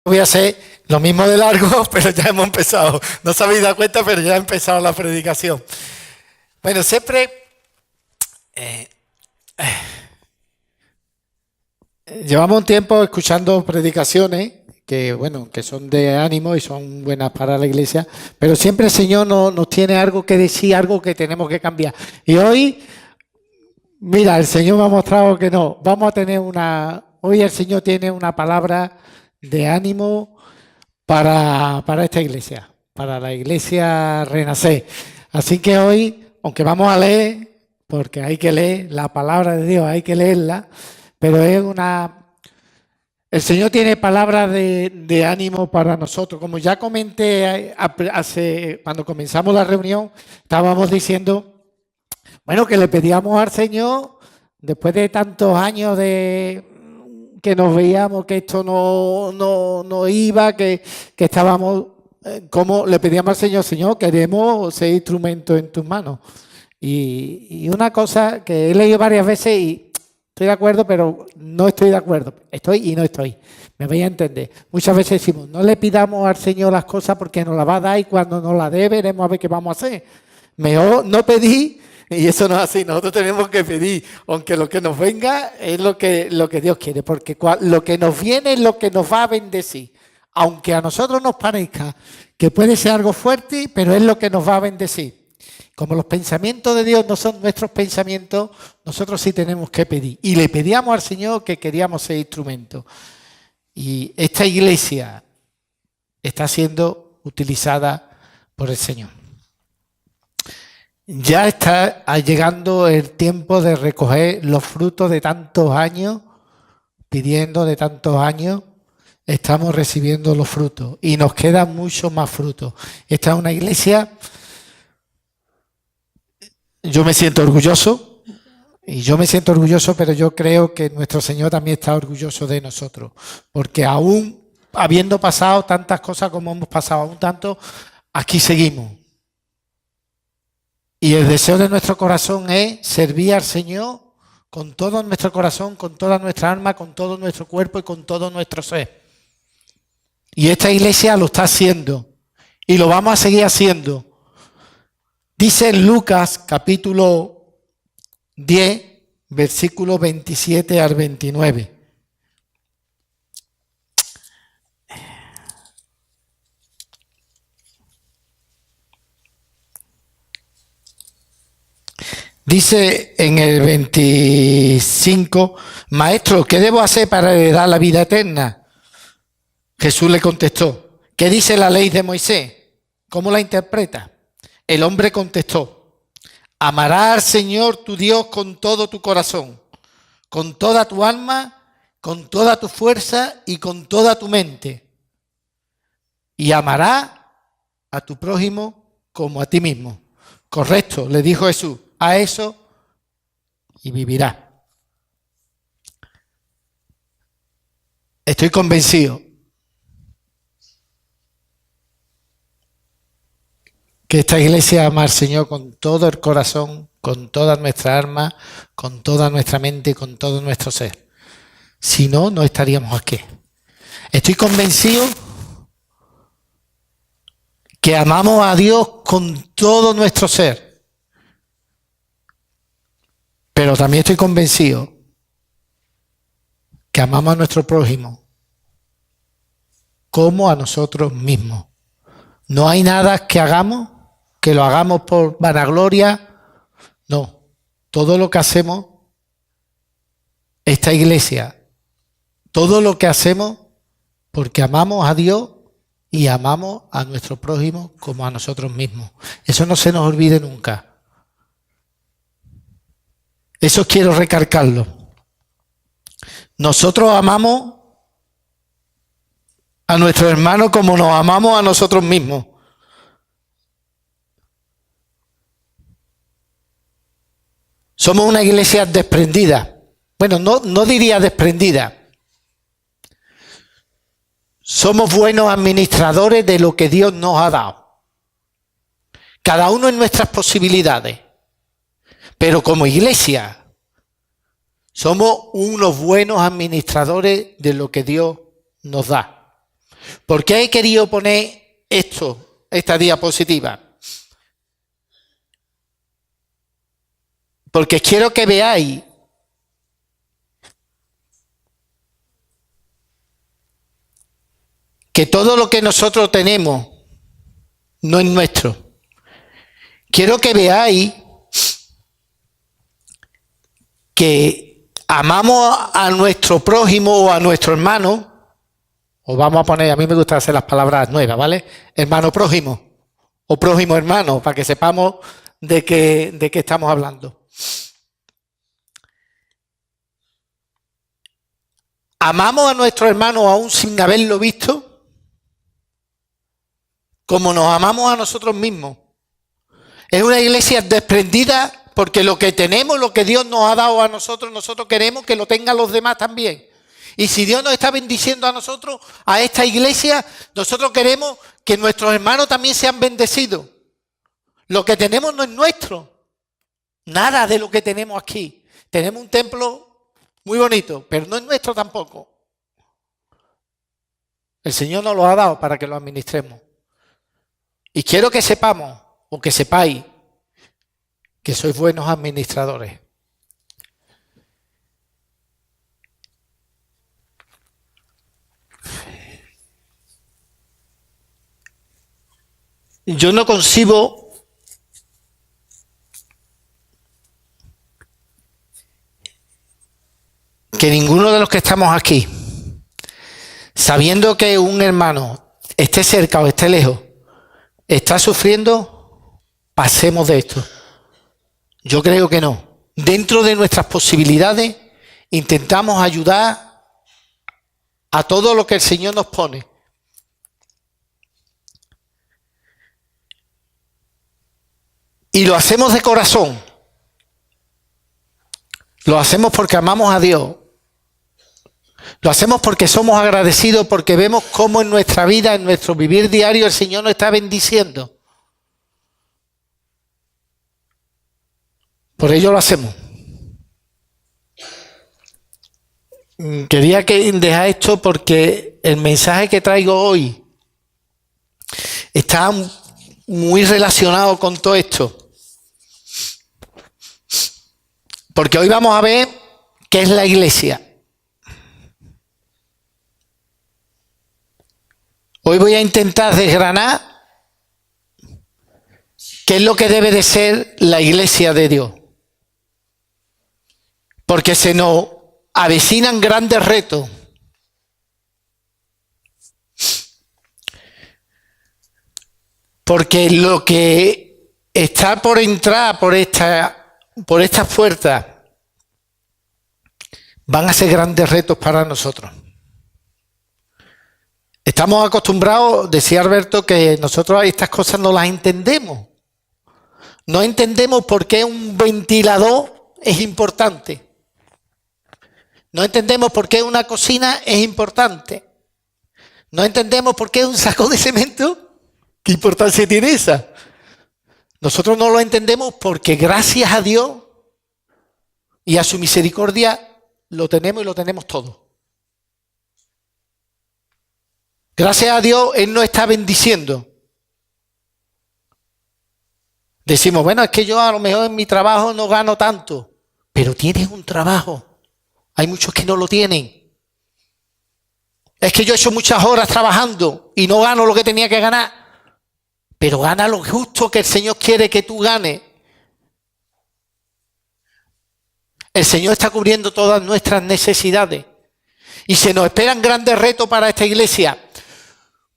Voy a hacer lo mismo de largo, pero ya hemos empezado. No se habéis dado cuenta, pero ya ha empezado la predicación. Bueno, siempre llevamos un tiempo escuchando predicaciones que, bueno, que son de ánimo y son buenas para la iglesia, pero siempre el Señor nos tiene algo que decir, algo que tenemos que cambiar. Y hoy, mira, el Señor me ha mostrado que no. Hoy el Señor tiene una palabra de ánimo para esta iglesia, para la iglesia Renacer. Así que hoy, aunque vamos a leer, porque hay que leer la palabra de Dios, hay que leerla, pero el Señor tiene palabras de ánimo para nosotros. Como ya comenté cuando comenzamos la reunión, estábamos diciendo, bueno, que le pedíamos al Señor, después de tantos años que nos veíamos que esto no iba, que estábamos, como le pedíamos al Señor, Señor, queremos ser instrumento en tus manos. Y una cosa que he leído varias veces y estoy de acuerdo, pero no estoy de acuerdo. Estoy y no estoy. Me voy a entender. Muchas veces decimos, no le pidamos al Señor las cosas porque nos las va a dar y cuando nos las dé veremos a ver qué vamos a hacer. Mejor no pedir. Y eso no es así, nosotros tenemos que pedir, aunque lo que nos venga es lo que Dios quiere, porque lo que nos viene es lo que nos va a bendecir. Aunque a nosotros nos parezca que puede ser algo fuerte, pero es lo que nos va a bendecir. Como los pensamientos de Dios no son nuestros pensamientos, nosotros sí tenemos que pedir. Y le pedíamos al Señor que queríamos ser instrumentos. Y esta iglesia está siendo utilizada por el Señor. Ya está llegando el tiempo de recoger los frutos de tantos años, pidiendo de tantos años, estamos recibiendo los frutos y nos quedan muchos más frutos. Esta es una iglesia, yo me siento orgulloso, pero yo creo que nuestro Señor también está orgulloso de nosotros, porque aún habiendo pasado tantas cosas como hemos pasado, aún tanto, aquí seguimos. Y el deseo de nuestro corazón es servir al Señor con todo nuestro corazón, con toda nuestra alma, con todo nuestro cuerpo y con todo nuestro ser. Y esta iglesia lo está haciendo y lo vamos a seguir haciendo. Dice en Lucas capítulo 10, versículo 27 al 29. Dice en el 25, Maestro, ¿qué debo hacer para heredar la vida eterna? Jesús le contestó, ¿qué dice la ley de Moisés? ¿Cómo la interpreta? El hombre contestó, amarás al Señor tu Dios con todo tu corazón, con toda tu alma, con toda tu fuerza y con toda tu mente. Y amarás a tu prójimo como a ti mismo. Correcto, le dijo Jesús. A eso y vivirá. Estoy convencido que esta iglesia ama al Señor con todo el corazón, con toda nuestra alma, con toda nuestra mente y con todo nuestro ser. Si no, no estaríamos aquí. Estoy convencido que amamos a Dios con todo nuestro ser. Pero también estoy convencido que amamos a nuestro prójimo como a nosotros mismos. No hay nada que hagamos, que lo hagamos por vanagloria. No, todo lo que hacemos, esta iglesia, todo lo que hacemos porque amamos a Dios y amamos a nuestro prójimo como a nosotros mismos. Eso no se nos olvide nunca. Eso quiero recalcarlo. Nosotros amamos a nuestros hermanos como nos amamos a nosotros mismos. Somos una iglesia desprendida. Bueno, no diría desprendida. Somos buenos administradores de lo que Dios nos ha dado. Cada uno en nuestras posibilidades. Pero como iglesia, somos unos buenos administradores de lo que Dios nos da. ¿Por qué he querido poner esta diapositiva? Porque quiero que veáis que todo lo que nosotros tenemos no es nuestro. Quiero que veáis que amamos a nuestro prójimo o a nuestro hermano, o vamos a poner, a mí me gusta hacer las palabras nuevas, ¿vale? Hermano prójimo o prójimo hermano, para que sepamos de qué estamos hablando. Amamos a nuestro hermano aún sin haberlo visto, como nos amamos a nosotros mismos. Es una iglesia desprendida porque lo que tenemos, lo que Dios nos ha dado a nosotros, nosotros queremos que lo tengan los demás también. Y si Dios nos está bendiciendo a nosotros, a esta iglesia, nosotros queremos que nuestros hermanos también sean bendecidos. Lo que tenemos no es nuestro. Nada de lo que tenemos aquí. Tenemos un templo muy bonito, pero no es nuestro tampoco. El Señor nos lo ha dado para que lo administremos. Y quiero que sepamos, o que sepáis, que sois buenos administradores. Yo no concibo que ninguno de los que estamos aquí, sabiendo que un hermano esté cerca o esté lejos, está sufriendo, pasemos de esto. Yo creo que no. Dentro de nuestras posibilidades, intentamos ayudar a todo lo que el Señor nos pone. Y lo hacemos de corazón. Lo hacemos porque amamos a Dios. Lo hacemos porque somos agradecidos, porque vemos cómo en nuestra vida, en nuestro vivir diario, el Señor nos está bendiciendo. Por ello lo hacemos. Quería dejar esto porque el mensaje que traigo hoy está muy relacionado con todo esto. Porque hoy vamos a ver qué es la iglesia. Hoy voy a intentar desgranar qué es lo que debe de ser la iglesia de Dios. Porque se nos avecinan grandes retos. Porque lo que está por entrar por estas puertas van a ser grandes retos para nosotros. Estamos acostumbrados, decía Alberto, que nosotros estas cosas no las entendemos. No entendemos por qué un ventilador es importante. No entendemos por qué una cocina es importante. No entendemos por qué un saco de cemento, ¿qué importancia tiene esa? Nosotros no lo entendemos porque gracias a Dios y a su misericordia lo tenemos y lo tenemos todo. Gracias a Dios Él nos está bendiciendo. Decimos, bueno, es que yo a lo mejor en mi trabajo no gano tanto, pero tienes un trabajo. Hay muchos que no lo tienen. Es que yo he hecho muchas horas trabajando y no gano lo que tenía que ganar, pero gana lo justo que el Señor quiere que tú ganes. El Señor está cubriendo todas nuestras necesidades y se nos esperan grandes retos para esta iglesia,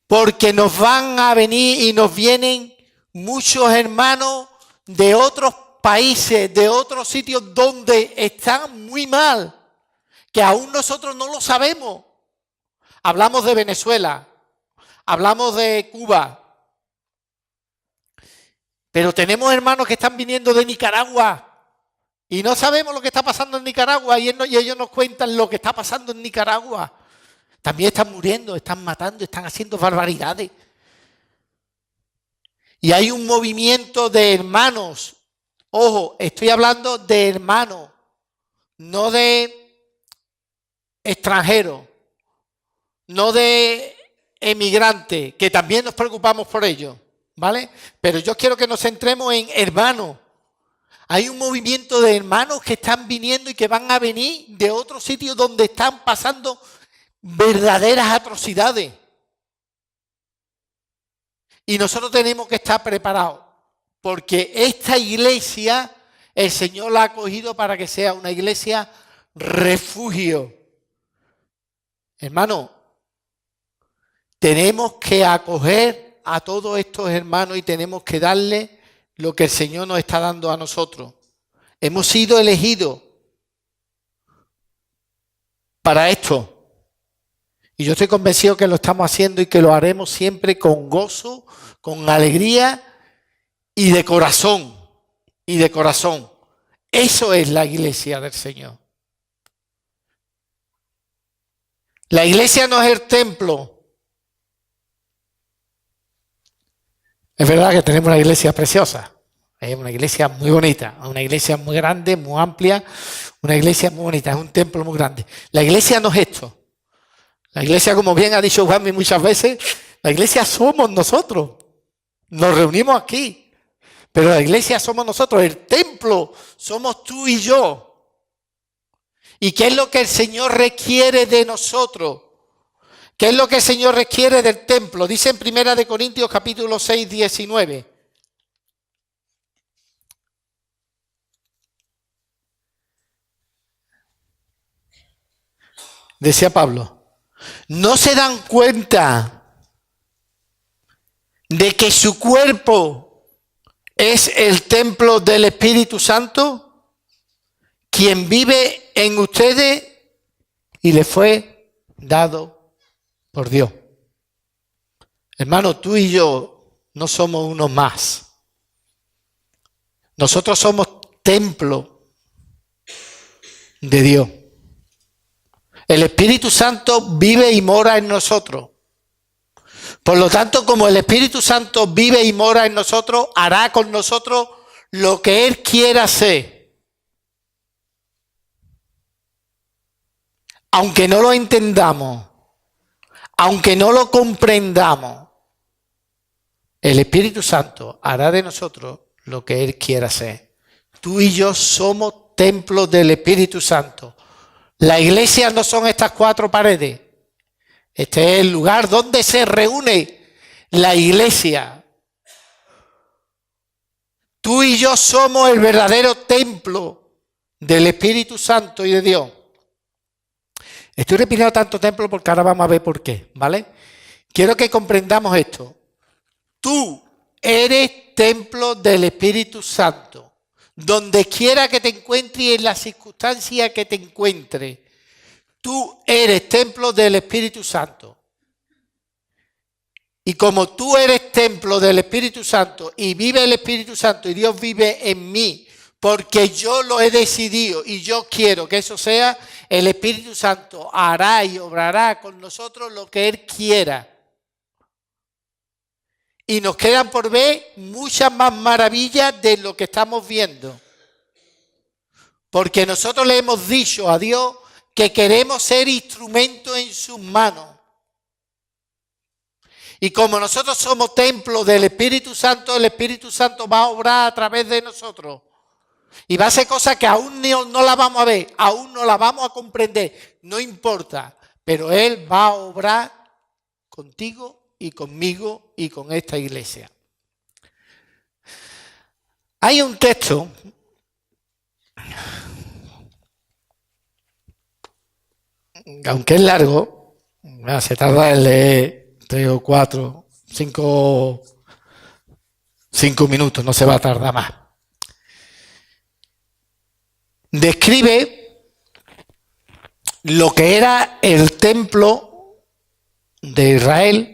porque nos van a venir y nos vienen muchos hermanos de otros países, de otros sitios donde están muy mal, que aún nosotros no lo sabemos. Hablamos de Venezuela, hablamos de Cuba, pero tenemos hermanos que están viniendo de Nicaragua y no sabemos lo que está pasando en Nicaragua y ellos nos cuentan lo que está pasando en Nicaragua. También están muriendo, están matando, están haciendo barbaridades. Y hay un movimiento de hermanos. Ojo, estoy hablando de hermanos, no de extranjeros, no de emigrantes, que también nos preocupamos por ellos, ¿vale? Pero yo quiero que nos centremos en hermanos. Hay un movimiento de hermanos que están viniendo y que van a venir de otros sitios donde están pasando verdaderas atrocidades. Y nosotros tenemos que estar preparados, porque esta iglesia, el Señor la ha acogido para que sea una iglesia refugio. Hermano, tenemos que acoger a todos estos hermanos y tenemos que darle lo que el Señor nos está dando a nosotros. Hemos sido elegidos para esto. Y yo estoy convencido que lo estamos haciendo y que lo haremos siempre con gozo, con alegría y de corazón. Y de corazón. Eso es la iglesia del Señor. La iglesia no es el templo. Es verdad que tenemos una iglesia preciosa. Es una iglesia muy bonita, una iglesia muy grande, muy amplia, una iglesia muy bonita, es un templo muy grande. La iglesia no es esto. La iglesia, como bien ha dicho Juanmi muchas veces, la iglesia somos nosotros. Nos reunimos aquí, pero la iglesia somos nosotros, el templo somos tú y yo. ¿Y qué es lo que el Señor requiere de nosotros? ¿Qué es lo que el Señor requiere del templo? Dice en 1 Corintios capítulo 6, 19. Decía Pablo, ¿no se dan cuenta de que su cuerpo es el templo del Espíritu Santo, quien vive en ustedes y le fue dado por Dios? Hermano, tú y yo no somos unos más. Nosotros somos templo de Dios. El Espíritu Santo vive y mora en nosotros. Por lo tanto, como el Espíritu Santo vive y mora en nosotros, hará con nosotros lo que Él quiera hacer. Aunque no lo entendamos, aunque no lo comprendamos, el Espíritu Santo hará de nosotros lo que Él quiera hacer. Tú y yo somos templos del Espíritu Santo. La iglesia no son estas cuatro paredes. Este es el lugar donde se reúne la iglesia. Tú y yo somos el verdadero templo del Espíritu Santo y de Dios. Estoy repitiendo tanto templo porque ahora vamos a ver por qué, ¿vale? Quiero que comprendamos esto. Tú eres templo del Espíritu Santo. Donde quiera que te encuentres y en la circunstancia que te encuentres, tú eres templo del Espíritu Santo. Y como tú eres templo del Espíritu Santo y vive el Espíritu Santo y Dios vive en mí, porque yo lo he decidido y yo quiero que eso sea, el Espíritu Santo hará y obrará con nosotros lo que Él quiera. Y nos quedan por ver muchas más maravillas de lo que estamos viendo. Porque nosotros le hemos dicho a Dios que queremos ser instrumentos en sus manos. Y como nosotros somos templo del Espíritu Santo, el Espíritu Santo va a obrar a través de nosotros. Y va a hacer cosas que aún no la vamos a ver, aún no la vamos a comprender. No importa, pero Él va a obrar contigo y conmigo y con esta iglesia. Hay un texto aunque es largo, se tarda en leer 3 o 4, 5 minutos, no se va a tardar más. Describe lo que era el templo de Israel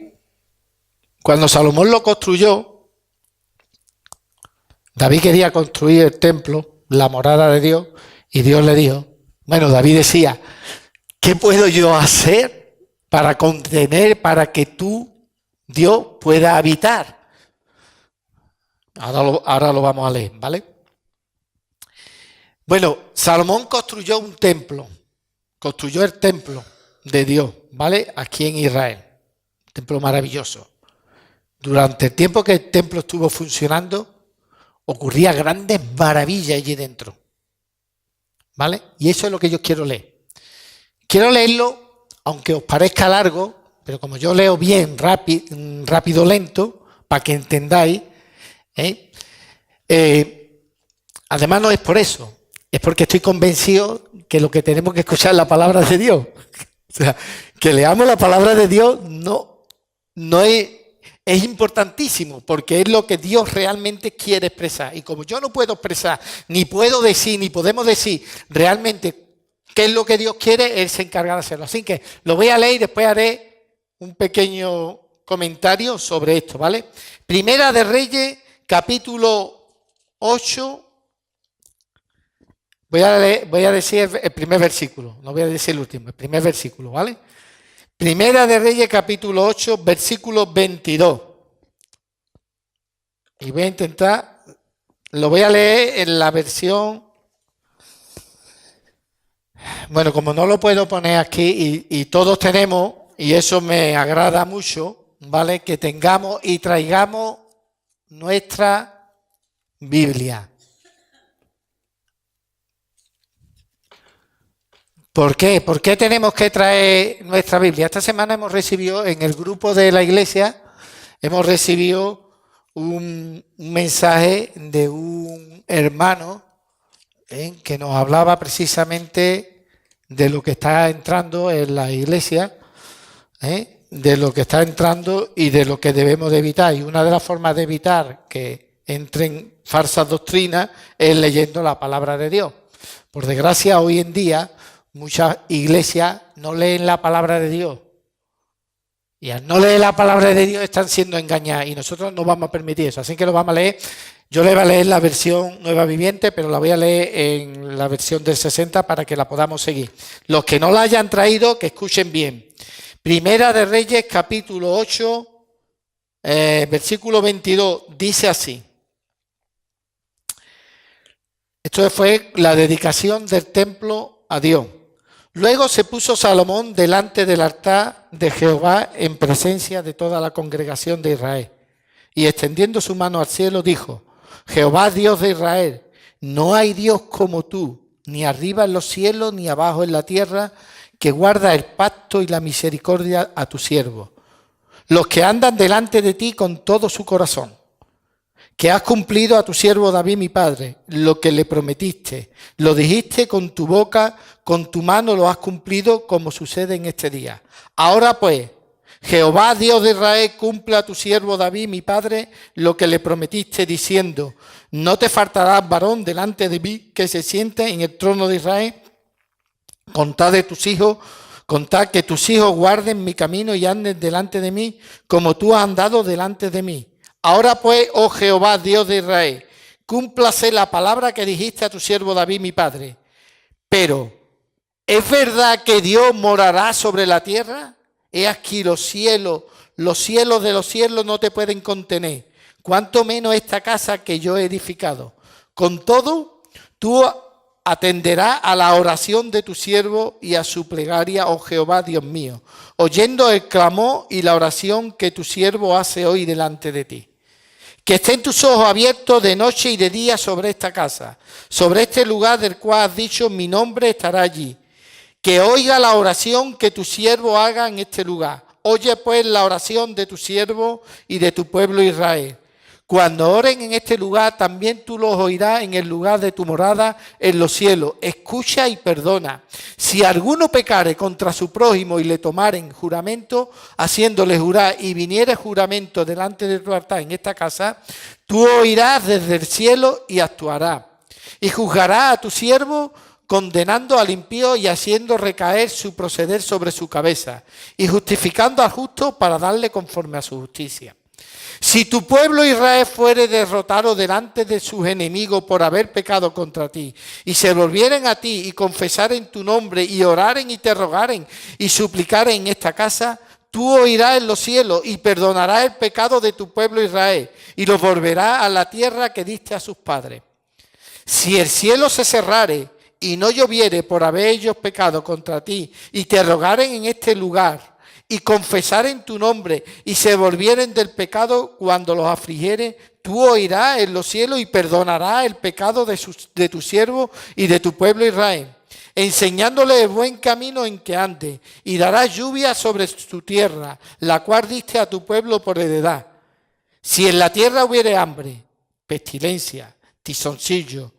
cuando Salomón lo construyó. David quería construir el templo, la morada de Dios, y Dios le dijo, bueno, David decía, ¿qué puedo yo hacer para contener, para que tú, Dios, pueda habitar? Ahora lo vamos a leer, ¿vale? Bueno, Salomón construyó un templo, construyó el templo de Dios, ¿vale? Aquí en Israel. templo maravilloso. Durante el tiempo que el templo estuvo funcionando, ocurría grandes maravillas allí dentro. ¿Vale? Y eso es lo que yo quiero leer. Quiero leerlo, aunque os parezca largo, pero como yo leo bien, rápido, lento, para que entendáis. Además no es por eso, es porque estoy convencido que lo que tenemos que escuchar es la palabra de Dios. O sea, que leamos la palabra de Dios no es importantísimo, porque es lo que Dios realmente quiere expresar. Y como yo no puedo expresar, ni puedo decir, ni podemos decir realmente qué es lo que Dios quiere, Él se encarga de hacerlo. Así que lo voy a leer y después haré un pequeño comentario sobre esto, ¿vale? Primera de Reyes, capítulo 8. Voy a decir el primer versículo, no voy a decir el último, el primer versículo, ¿vale? Primera de Reyes, capítulo 8, versículo 22. Y voy a intentar, lo voy a leer en la versión, bueno, como no lo puedo poner aquí y todos tenemos, y eso me agrada mucho, ¿vale? Que tengamos y traigamos nuestra Biblia. ¿Por qué? ¿Por qué tenemos que traer nuestra Biblia? Esta semana hemos recibido en el grupo de la iglesia, hemos recibido un mensaje de un hermano que nos hablaba precisamente de lo que está entrando en la iglesia, de lo que está entrando y de lo que debemos de evitar. Y una de las formas de evitar que entren falsas doctrinas es leyendo la palabra de Dios. Por desgracia, hoy en día muchas iglesias no leen la palabra de Dios. Y al no leer la palabra de Dios están siendo engañadas. Y nosotros no vamos a permitir eso. Así que lo vamos a leer. Yo le voy a leer la versión Nueva Viviente, pero la voy a leer en la versión del 60 para que la podamos seguir. Los que no la hayan traído, que escuchen bien. Primera de Reyes, capítulo 8, versículo 22, dice así. Esto fue la dedicación del templo a Dios. Luego se puso Salomón delante del altar de Jehová en presencia de toda la congregación de Israel. Y extendiendo su mano al cielo dijo, Jehová Dios de Israel, no hay Dios como tú, ni arriba en los cielos, ni abajo en la tierra, que guarda el pacto y la misericordia a tu siervo. Los que andan delante de ti con todo su corazón. Que has cumplido a tu siervo David mi padre, lo que le prometiste, lo dijiste con tu boca, con tu mano lo has cumplido como sucede en este día. Ahora pues, Jehová Dios de Israel cumple a tu siervo David mi padre lo que le prometiste diciendo, no te faltará varón delante de mí que se siente en el trono de Israel. Contad que tus hijos guarden mi camino y anden delante de mí como tú has andado delante de mí. Ahora pues, oh Jehová, Dios de Israel, cúmplase la palabra que dijiste a tu siervo David, mi padre. Pero, ¿es verdad que Dios morará sobre la tierra? He aquí los cielos de los cielos no te pueden contener, cuanto menos esta casa que yo he edificado. Con todo, tú atenderás a la oración de tu siervo y a su plegaria, oh Jehová, Dios mío, oyendo el clamor y la oración que tu siervo hace hoy delante de ti. Que estén tus ojos abiertos de noche y de día sobre esta casa, sobre este lugar del cual has dicho, mi nombre estará allí. Que oiga la oración que tu siervo haga en este lugar. Oye pues la oración de tu siervo y de tu pueblo Israel. Cuando oren en este lugar, también tú los oirás en el lugar de tu morada en los cielos. Escucha y perdona. Si alguno pecare contra su prójimo y le tomaren juramento, haciéndole jurar y viniere juramento delante de tu altar en esta casa, tú oirás desde el cielo y actuarás. Y juzgarás a tu siervo condenando al impío y haciendo recaer su proceder sobre su cabeza, y justificando al justo para darle conforme a su justicia. Si tu pueblo Israel fuere derrotado delante de sus enemigos por haber pecado contra ti, y se volvieren a ti y confesaren tu nombre, y oraren y te rogaren, y suplicaren en esta casa, tú oirás en los cielos y perdonarás el pecado de tu pueblo Israel, y los volverás a la tierra que diste a sus padres. Si el cielo se cerrare y no lloviere por haber ellos pecado contra ti, y te rogaren en este lugar, y confesaren tu nombre y se volvieren del pecado cuando los afligiere, tú oirás en los cielos y perdonarás el pecado de tu siervo y de tu pueblo Israel, enseñándole el buen camino en que ande, y darás lluvia sobre tu tierra, la cual diste a tu pueblo por heredad. Si en la tierra hubiere hambre, pestilencia, tizoncillo,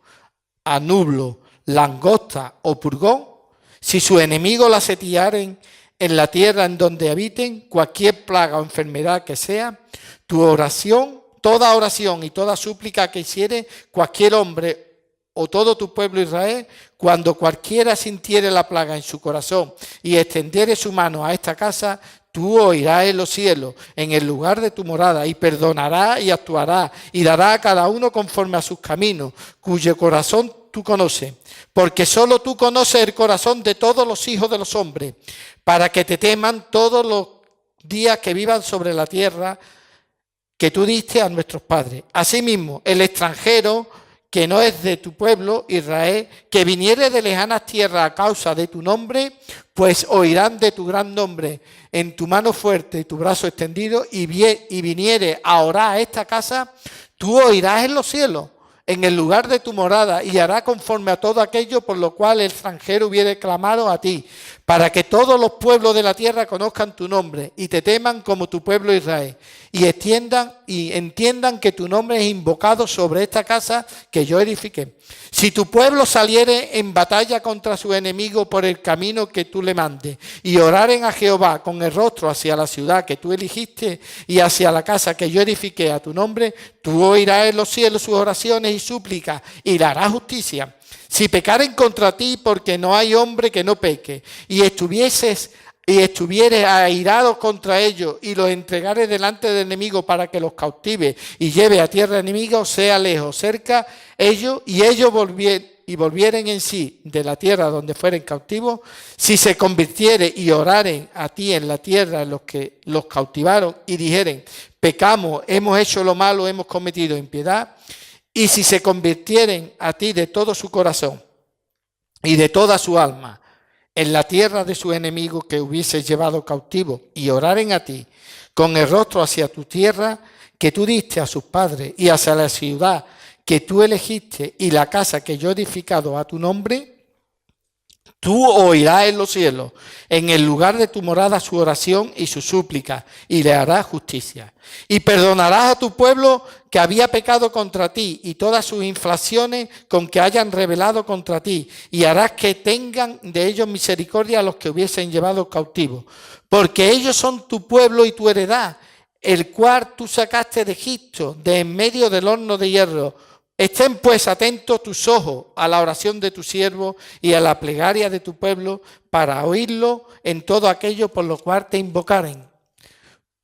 anublo, langosta o purgón, si sus enemigos la sitiaren en la tierra en donde habiten, cualquier plaga o enfermedad que sea, tu oración, toda oración y toda súplica que hiciere cualquier hombre o todo tu pueblo Israel, cuando cualquiera sintiere la plaga en su corazón y extendiere su mano a esta casa, tú oirás en los cielos, en el lugar de tu morada, y perdonarás y actuarás, y darás a cada uno conforme a sus caminos, cuyo corazón tú conoces, porque solo tú conoces el corazón de todos los hijos de los hombres, para que te teman todos los días que vivan sobre la tierra que tú diste a nuestros padres. Asimismo, el extranjero que no es de tu pueblo, Israel, que viniere de lejanas tierras a causa de tu nombre, pues oirán de tu gran nombre en tu mano fuerte y tu brazo extendido, y viniere a orar a esta casa, tú oirás en los cielos, en el lugar de tu morada, y hará conforme a todo aquello por lo cual el extranjero hubiere clamado a ti, para que todos los pueblos de la tierra conozcan tu nombre y te teman como tu pueblo Israel, y entiendan que tu nombre es invocado sobre esta casa que yo edifiqué. Si tu pueblo saliere en batalla contra su enemigo por el camino que tú le mandes, y oraren a Jehová con el rostro hacia la ciudad que tú eligiste y hacia la casa que yo edifiqué a tu nombre, tú oirás en los cielos sus oraciones y súplicas y le harás justicia. Si pecaren contra ti, porque no hay hombre que no peque, y estuvieres airados contra ellos y los entregares delante del enemigo para que los cautive y lleve a tierra enemiga, o sea lejos, cerca ellos, y ellos volvieren en sí de la tierra donde fueren cautivos, si se convirtiere y oraren a ti en la tierra en los que los cautivaron y dijeren, pecamos, hemos hecho lo malo, hemos cometido impiedad, y si se convirtieren a ti de todo su corazón y de toda su alma en la tierra de sus enemigos que hubieses llevado cautivo, y oraren a ti con el rostro hacia tu tierra que tú diste a sus padres y hacia la ciudad que tú elegiste y la casa que yo he edificado a tu nombre, tú oirás en los cielos, en el lugar de tu morada, su oración y su súplica, y le harás justicia. Y perdonarás a tu pueblo que había pecado contra ti, y todas sus infracciones con que hayan rebelado contra ti, y harás que tengan de ellos misericordia a los que hubiesen llevado cautivos. Porque ellos son tu pueblo y tu heredad, el cual tú sacaste de Egipto, de en medio del horno de hierro. Estén pues atentos tus ojos a la oración de tu siervo y a la plegaria de tu pueblo, para oírlo en todo aquello por lo cual te invocaren.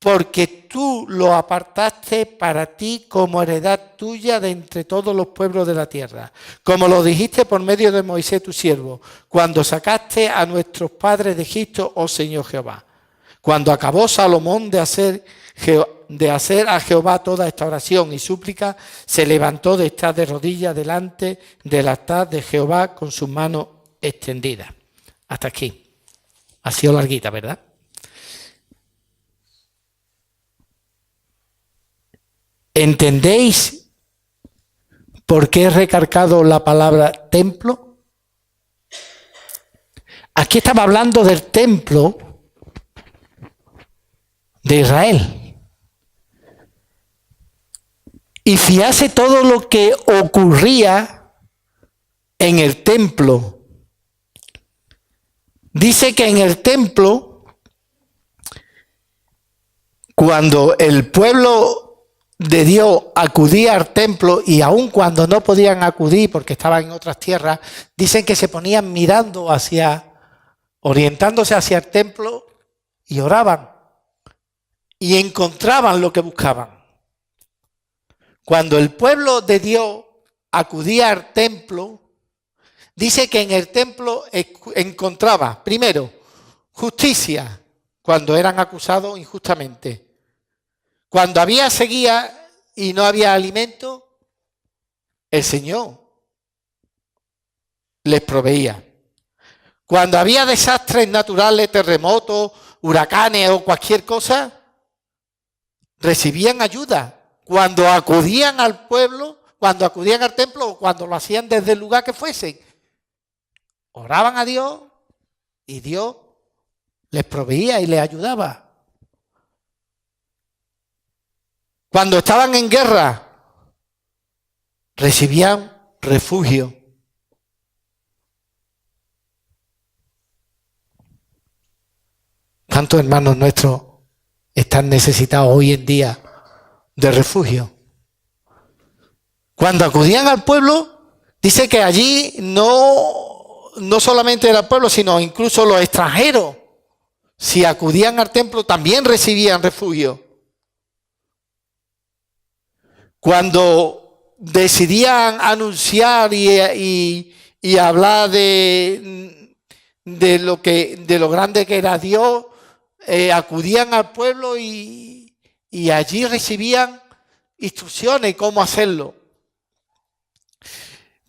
Porque tú lo apartaste para ti como heredad tuya de entre todos los pueblos de la tierra, como lo dijiste por medio de Moisés tu siervo, cuando sacaste a nuestros padres de Egipto, oh Señor Jehová. Cuando acabó Salomón de hacer a Jehová toda esta oración y súplica, se levantó de estar de rodillas delante del altar de Jehová con sus manos extendidas. Hasta aquí. Ha sido larguita, ¿verdad? ¿Entendéis por qué he recargado la palabra templo? Aquí estaba hablando del templo de Israel. Y fíjate todo lo que ocurría en el templo. Dice que en el templo, cuando el pueblo de Dios acudía al templo, y aun cuando no podían acudir porque estaban en otras tierras, dicen que se ponían mirando orientándose hacia el templo, y oraban y encontraban lo que buscaban. Cuando el pueblo de Dios acudía al templo, dice que en el templo encontraba, primero, justicia, cuando eran acusados injustamente. Cuando había sequía y no había alimento, el Señor les proveía. Cuando había desastres naturales, terremotos, huracanes o cualquier cosa, recibían ayuda. Cuando acudían al pueblo, cuando acudían al templo o cuando lo hacían desde el lugar que fuesen, oraban a Dios y Dios les proveía y les ayudaba. Cuando estaban en guerra, recibían refugio. ¿Cuántos hermanos nuestros están necesitados hoy en día de refugio? Cuando acudían al pueblo, dice que allí no solamente era el pueblo, sino incluso los extranjeros, si acudían al templo, también recibían refugio. Cuando decidían anunciar y hablar de lo grande que era Dios, acudían al pueblo y allí recibían instrucciones cómo hacerlo.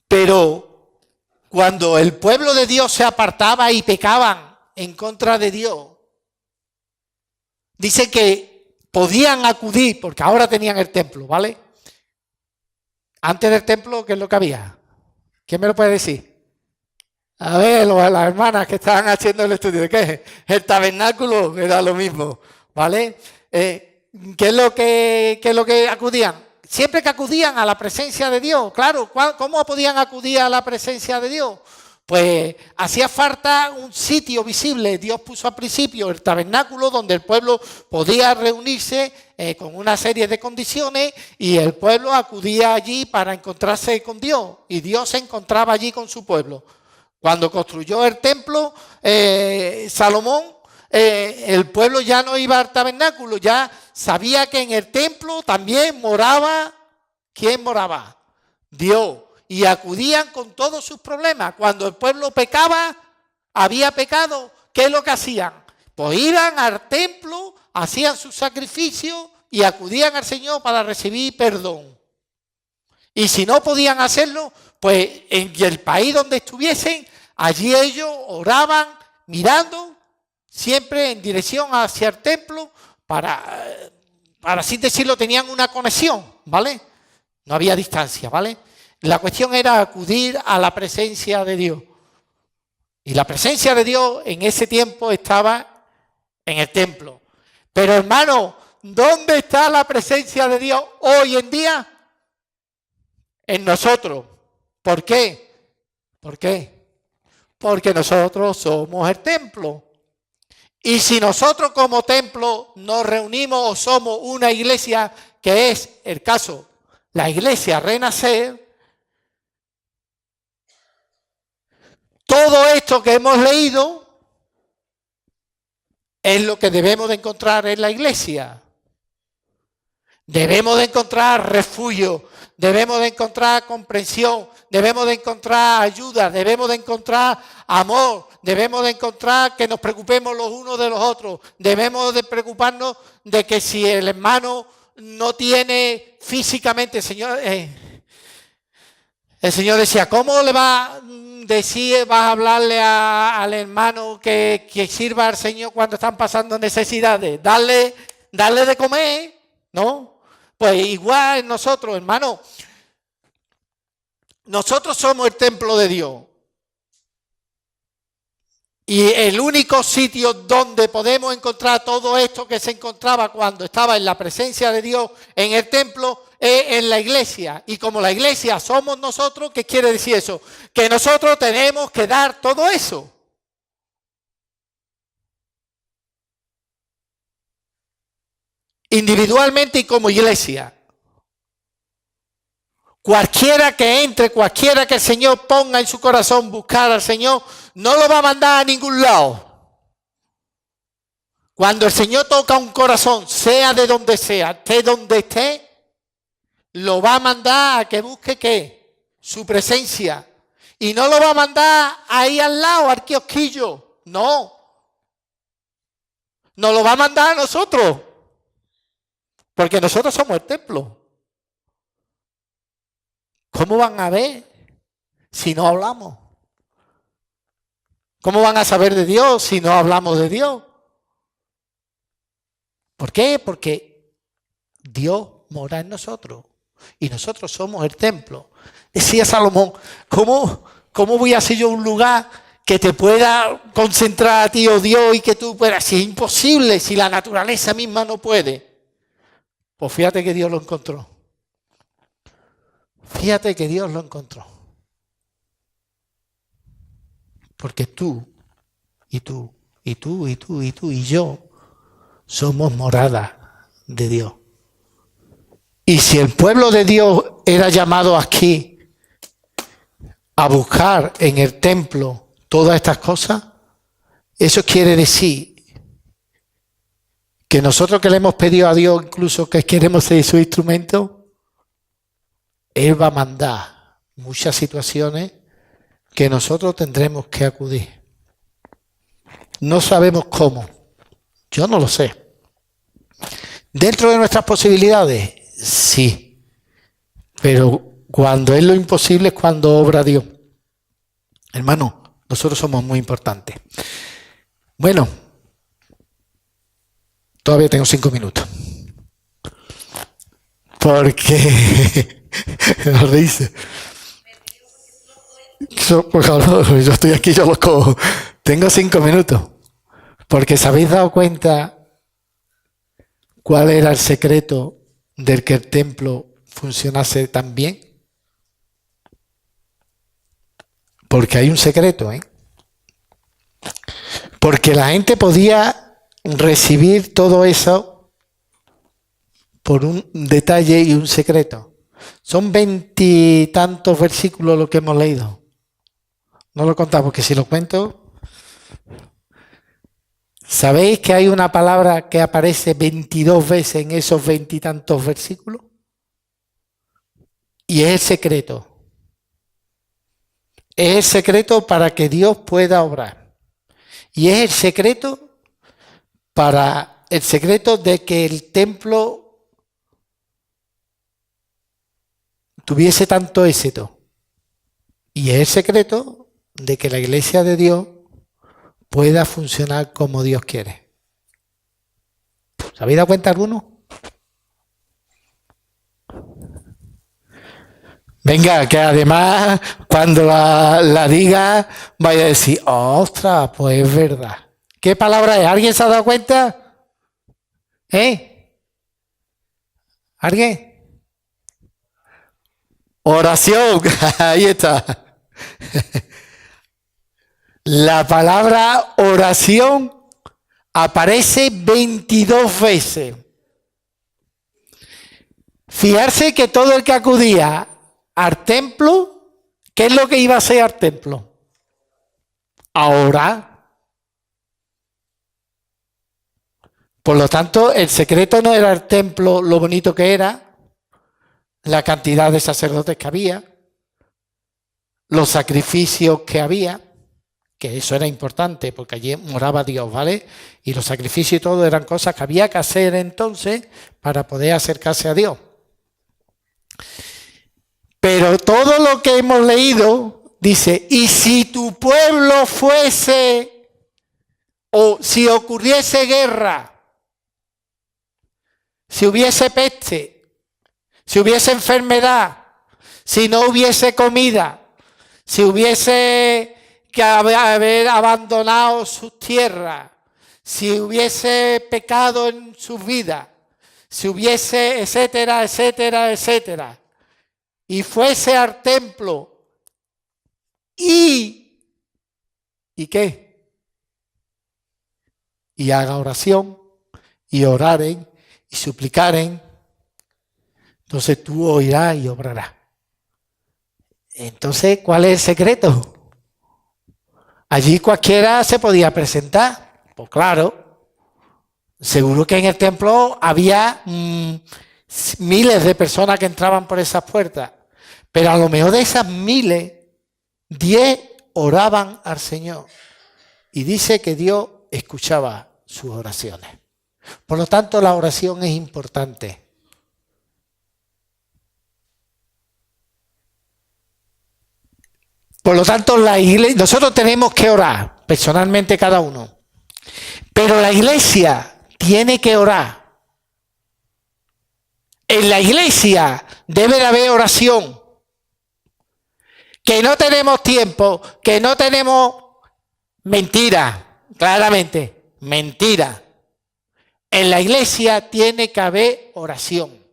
Pero cuando el pueblo de Dios se apartaba y pecaban en contra de Dios, dice que podían acudir, porque ahora tenían el templo, ¿vale? Antes del templo, ¿qué es lo que había? ¿Quién me lo puede decir? A ver, las hermanas que estaban haciendo el estudio, ¿de qué? El tabernáculo era lo mismo, ¿vale? ¿Qué es lo que acudían? Siempre que acudían a la presencia de Dios, claro, ¿cómo podían acudir a la presencia de Dios? Pues hacía falta un sitio visible. Dios puso al principio el tabernáculo donde el pueblo podía reunirse con una serie de condiciones y el pueblo acudía allí para encontrarse con Dios y Dios se encontraba allí con su pueblo. Cuando construyó el templo, Salomón, el pueblo ya no iba al tabernáculo, ya sabía que en el templo también moraba, ¿quién moraba? Dios. Y acudían con todos sus problemas. Cuando el pueblo pecaba, había pecado, ¿qué es lo que hacían? Pues iban al templo, hacían sus sacrificios y acudían al Señor para recibir perdón. Y si no podían hacerlo, pues en el país donde estuviesen, allí ellos oraban mirando siempre en dirección hacia el templo para así decirlo, tenían una conexión, ¿vale? No había distancia, ¿vale? La cuestión era acudir a la presencia de Dios. Y la presencia de Dios en ese tiempo estaba en el templo. Pero hermano, ¿dónde está la presencia de Dios hoy en día? En nosotros. ¿Por qué? ¿Por qué? Porque nosotros somos el templo. Y si nosotros como templo nos reunimos o somos una iglesia, que es el caso, la iglesia Renacer, todo esto que hemos leído es lo que debemos de encontrar en la iglesia. Debemos de encontrar refugio, debemos de encontrar comprensión, debemos de encontrar ayuda, debemos de encontrar amor, debemos de encontrar que nos preocupemos los unos de los otros, debemos de preocuparnos de que si el hermano no tiene físicamente, el Señor decía, ¿cómo le va a decir, vas a hablarle al hermano que sirva al Señor cuando están pasando necesidades? Darle de comer, ¿no? Pues igual nosotros, hermano, nosotros somos el templo de Dios. Y el único sitio donde podemos encontrar todo esto que se encontraba cuando estaba en la presencia de Dios en el templo es en la iglesia. Y como la iglesia somos nosotros, ¿qué quiere decir eso? Que nosotros tenemos que dar todo eso. Individualmente y como iglesia. Cualquiera que entre, cualquiera que el Señor ponga en su corazón buscar al Señor, no lo va a mandar a ningún lado. Cuando el Señor toca un corazón, sea de donde sea, esté donde esté, lo va a mandar a que busque ¿qué? Su presencia. Y no lo va a mandar ahí al lado, al kiosquillo. No. Nos lo va a mandar a nosotros. Porque nosotros somos el templo. ¿Cómo van a ver si no hablamos? ¿Cómo van a saber de Dios si no hablamos de Dios? ¿Por qué? Porque Dios mora en nosotros y nosotros somos el templo. Decía Salomón, ¿cómo voy a hacer yo un lugar que te pueda concentrar a ti, oh Dios, y que tú puedas? Si es imposible, si la naturaleza misma no puede. Pues fíjate que Dios lo encontró. Fíjate que Dios lo encontró. Porque tú, y tú, y tú, y tú, y tú, y yo, somos morada de Dios. Y si el pueblo de Dios era llamado aquí a buscar en el templo todas estas cosas, eso quiere decir que nosotros que le hemos pedido a Dios incluso que queremos ser su instrumento, Él va a mandar muchas situaciones que nosotros tendremos que acudir. No sabemos cómo. Yo no lo sé. ¿Dentro de nuestras posibilidades? Sí. Pero cuando es lo imposible es cuando obra Dios. Hermano, nosotros somos muy importantes. Bueno, todavía tengo 5 minutos. Porque nos dice. Yo estoy aquí, yo lo cojo. Tengo 5 minutos. Porque ¿se habéis dado cuenta cuál era el secreto del que el templo funcionase tan bien? Porque hay un secreto, ¿eh? Porque la gente podía recibir todo eso por un detalle y un secreto. Son 20 y tantos versículos lo que hemos leído. No lo contamos, porque si lo cuento... ¿Sabéis que hay una palabra que aparece 22 veces en esos 20 y tantos versículos? Y es el secreto. Es el secreto para que Dios pueda obrar. Y es el secreto de que el templo tuviese tanto éxito. Y es el secreto de que la iglesia de Dios pueda funcionar como Dios quiere. ¿Se habéis dado cuenta alguno? Venga, que además cuando la diga vaya a decir, ostras, pues es verdad. ¿Qué palabra es? ¿Alguien se ha dado cuenta? ¿Alguien? Oración, ahí está. La palabra oración aparece 22 veces. Fijarse que todo el que acudía al templo, ¿qué es lo que iba a hacer al templo? A orar. Por lo tanto, el secreto no era el templo, lo bonito que era, la cantidad de sacerdotes que había, los sacrificios que había, que eso era importante porque allí moraba Dios, ¿vale? Y los sacrificios y todo eran cosas que había que hacer entonces para poder acercarse a Dios. Pero todo lo que hemos leído dice, y si tu pueblo fuese, o si ocurriese guerra, si hubiese peste, si hubiese enfermedad, si no hubiese comida, si hubiese que haber abandonado sus tierras, si hubiese pecado en sus vidas, si hubiese, etcétera, etcétera, etcétera, y fuese al templo ¿y qué? Y haga oración, y oraren, y suplicaren, entonces tú oirás y obrarás. Entonces, ¿cuál es el secreto? Allí cualquiera se podía presentar. Pues claro, seguro que en el templo había miles de personas que entraban por esas puertas. Pero a lo mejor de esas miles, 10 oraban al Señor. Y dice que Dios escuchaba sus oraciones. Por lo tanto, la oración es importante. Por lo tanto, la iglesia, nosotros tenemos que orar, personalmente cada uno. Pero la iglesia tiene que orar En la iglesia debe de haber oración. Que no tenemos tiempo, que no tenemos... Mentira, claramente, mentira. En la iglesia tiene que haber oración.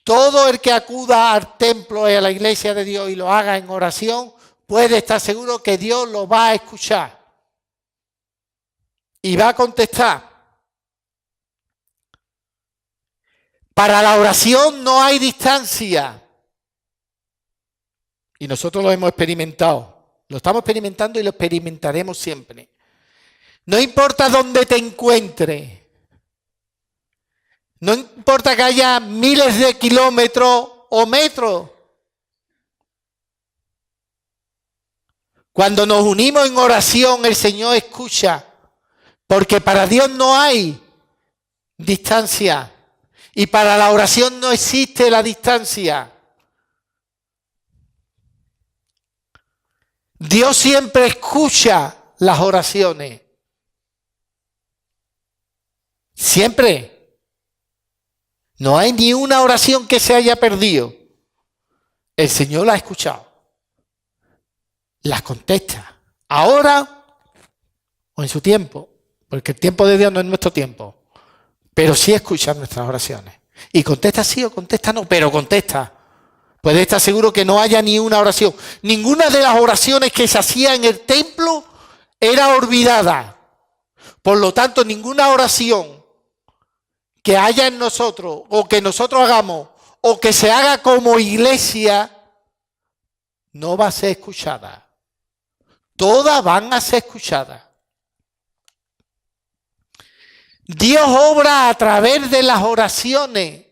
Todo el que acuda al templo y a la iglesia de Dios y lo haga en oración, puede estar seguro que Dios lo va a escuchar y va a contestar. Para la oración no hay distancia. Y nosotros lo hemos experimentado. Lo estamos experimentando y lo experimentaremos siempre. No importa dónde te encuentres. No importa que haya miles de kilómetros o metros. Cuando nos unimos en oración, el Señor escucha. Porque para Dios no hay distancia. Y para la oración no existe la distancia. Dios siempre escucha las oraciones. Siempre. No hay ni una oración que se haya perdido. El Señor la ha escuchado. Las contesta. Ahora o en su tiempo. Porque el tiempo de Dios no es nuestro tiempo. Pero sí escucha nuestras oraciones. Y contesta sí o contesta no, pero contesta. Puede estar seguro que no haya ni una oración. Ninguna de las oraciones que se hacía en el templo era olvidada. Por lo tanto, ninguna oración que haya en nosotros o que nosotros hagamos o que se haga como iglesia no va a ser escuchada. Todas van a ser escuchadas. Dios obra a través de las oraciones.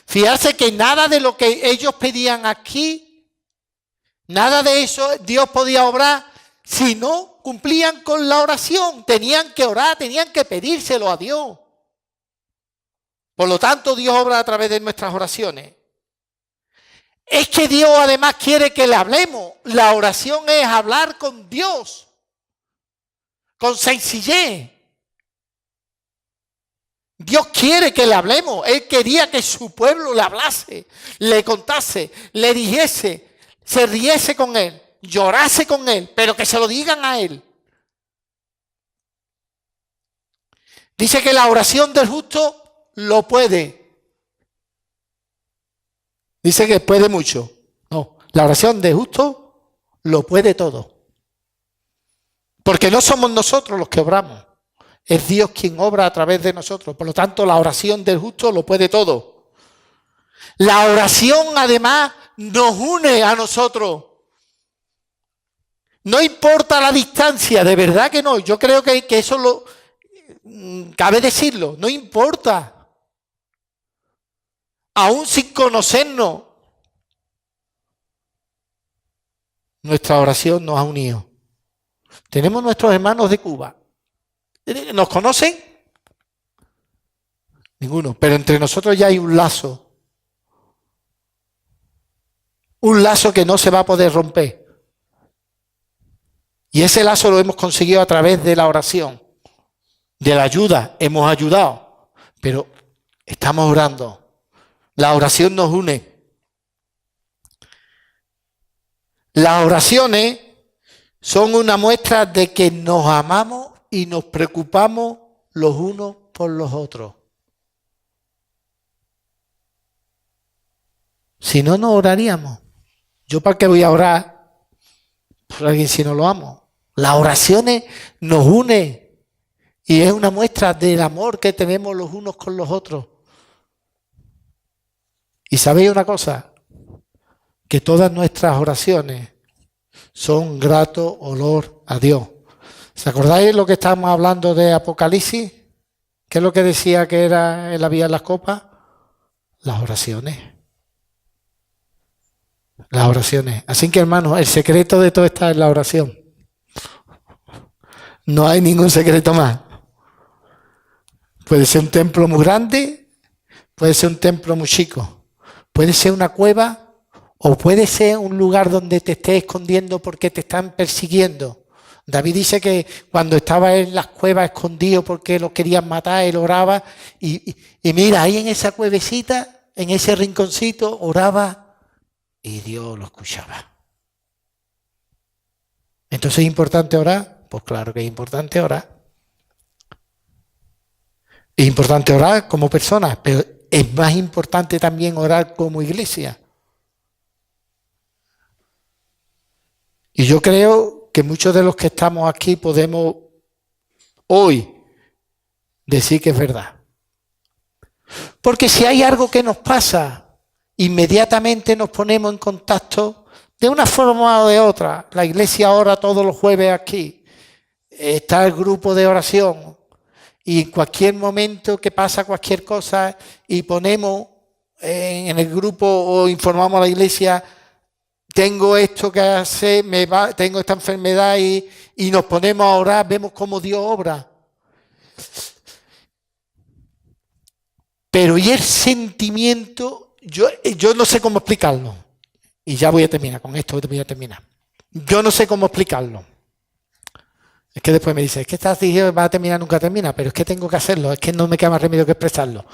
Fíjate que nada de lo que ellos pedían aquí, nada de eso Dios podía obrar si no cumplían con la oración. Tenían que orar, tenían que pedírselo a Dios. Por lo tanto, Dios obra a través de nuestras oraciones. Es que Dios además quiere que le hablemos. La oración es hablar con Dios, con sencillez. Dios quiere que le hablemos. Él quería que su pueblo le hablase, le contase, le dijese, se riese con él, llorase con él, pero que se lo digan a él. Dice que la oración del justo lo puede. Dice que puede mucho. No, la oración del justo lo puede todo. Porque no somos nosotros los que obramos. Es Dios quien obra a través de nosotros. Por lo tanto, la oración del justo lo puede todo. La oración, además, nos une a nosotros. No importa la distancia, de verdad que no. Yo creo que eso lo cabe decirlo. No importa. Aún sin conocernos, nuestra oración nos ha unido. Tenemos nuestros hermanos de Cuba. ¿Nos conocen? Ninguno. Pero entre nosotros ya hay un lazo. Un lazo que no se va a poder romper. Y ese lazo lo hemos conseguido a través de la oración. De la ayuda. Hemos ayudado. Pero estamos orando. La oración nos une. Las oraciones son una muestra de que nos amamos y nos preocupamos los unos por los otros. Si no, no oraríamos. ¿Yo para qué voy a orar por alguien si no lo amo? Las oraciones nos unen y es una muestra del amor que tenemos los unos con los otros. Y sabéis una cosa, que todas nuestras oraciones son grato olor a Dios. ¿Se acordáis lo que estábamos hablando de Apocalipsis? ¿Qué es lo que decía que era la vía de las copas? Las oraciones. Las oraciones. Así que, hermanos, el secreto de todo está en la oración. No hay ningún secreto más. Puede ser un templo muy grande, puede ser un templo muy chico, puede ser una cueva o puede ser un lugar donde te estés escondiendo porque te están persiguiendo. David dice que cuando estaba en las cuevas escondido porque lo querían matar, él oraba y mira, ahí en esa cuevecita, en ese rinconcito, oraba y Dios lo escuchaba. Entonces, ¿es importante orar? Pues claro que es importante orar. Es importante orar como personas, pero es más importante también orar como iglesia. Y yo creo que muchos de los que estamos aquí podemos hoy decir que es verdad. Porque si hay algo que nos pasa, inmediatamente nos ponemos en contacto de una forma o de otra. La iglesia ora todos los jueves aquí. Está el grupo de oración. Y en cualquier momento que pasa cualquier cosa y ponemos en el grupo o informamos a la iglesia, tengo esto que hacer, tengo esta enfermedad y nos ponemos a orar, vemos cómo Dios obra. Pero y el sentimiento, yo no sé cómo explicarlo. Y ya voy a terminar, con esto voy a terminar. Yo no sé cómo explicarlo. Es que después me dice, es que estás diciendo que va a terminar, nunca termina, pero es que tengo que hacerlo, es que no me queda más remedio que expresarlo.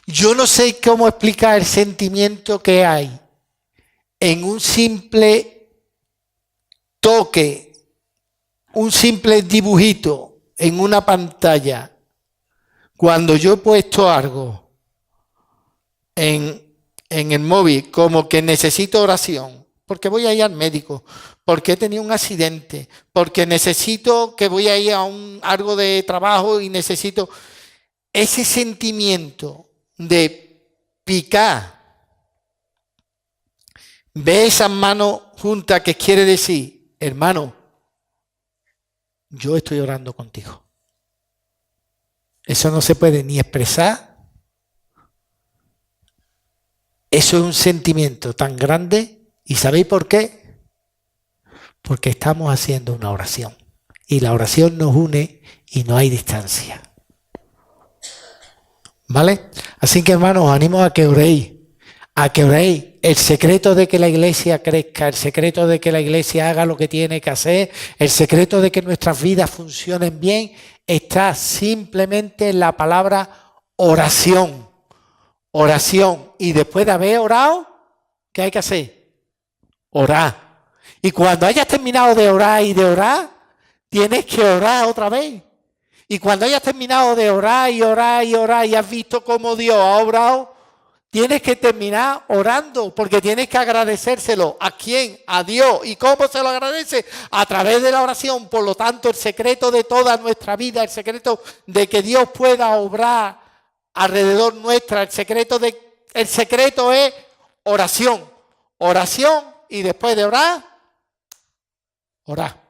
Yo no sé cómo explicar el sentimiento que hay en un simple toque, un simple dibujito en una pantalla, cuando yo he puesto algo en el móvil como que necesito oración, porque voy a ir al médico, porque he tenido un accidente, porque necesito que voy a ir a algo de trabajo y necesito ese sentimiento de picar, ve esas manos juntas que quiere decir, hermano, yo estoy orando contigo. Eso no se puede ni expresar. Eso es un sentimiento tan grande. ¿Y sabéis por qué? Porque estamos haciendo una oración. Y la oración nos une y no hay distancia. ¿Vale? Así que, hermanos, os animo a que oréis. A que oréis. El secreto de que la iglesia crezca, el secreto de que la iglesia haga lo que tiene que hacer, el secreto de que nuestras vidas funcionen bien, está simplemente en la palabra oración. Oración. Y después de haber orado, ¿qué hay que hacer? Orar. Y cuando hayas terminado de orar y de orar, tienes que orar otra vez. Y cuando hayas terminado de orar y orar y orar y has visto cómo Dios ha obrado, tienes que terminar orando porque tienes que agradecérselo. ¿A quién? A Dios. ¿Y cómo se lo agradece? A través de la oración. Por lo tanto, el secreto de toda nuestra vida, el secreto de que Dios pueda obrar alrededor nuestra, el secreto es oración. Oración y después de orar, orar.